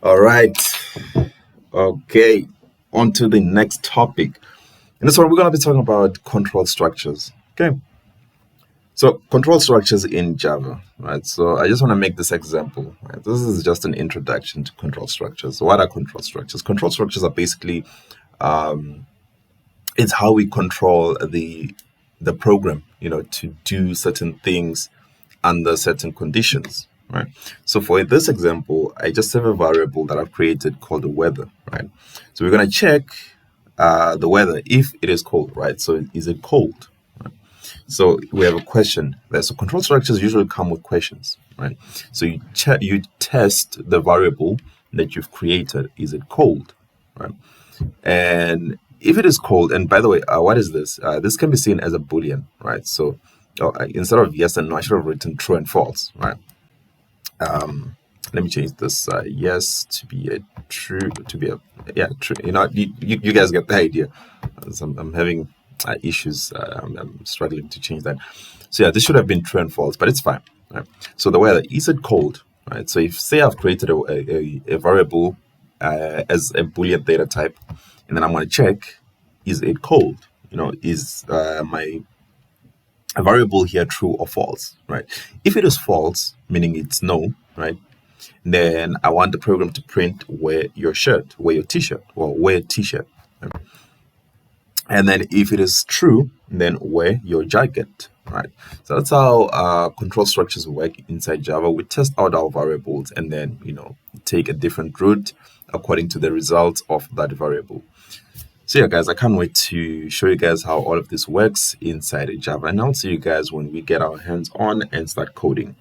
All right. Okay. On to the next topic. In this one, we're going to be talking about control structures. Okay. So, control structures in Java, right? So, I just want to make this example. Right? This is just an introduction to control structures. So what are control structures? Control structures are basically it's how we control the program, to do certain things under certain conditions, right? So for this example, I just have a variable that I've created called the weather, right? So we're going to check the weather if it is cold, right? So is it cold? Right? So we have a question there. So control structures usually come with questions, right? So you test the variable that you've created. Is it cold, right? And if it is cold, and by the way, what is this? This can be seen as a boolean, right? So instead of yes and no, I should have written true and false, right? Let me change this yes to be a true, true. You guys get the idea. So I'm having issues. I'm struggling to change that. So yeah, this should have been true and false, but it's fine. Right? So the weather, is it cold? Right. So if say I've created a variable as a boolean data type, and then I'm going to check, is it cold? Is my variable here true or false, right? If it is false, meaning it's no, right, then I want the program to print wear your shirt, wear your t-shirt, or wear t-shirt. Right? And then if it is true, then wear your jacket, right? So that's how control structures work inside Java. We test out our variables and then, take a different route according to the results of that variable. So yeah, guys, I can't wait to show you guys how all of this works inside Java. And I'll see you guys when we get our hands on and start coding.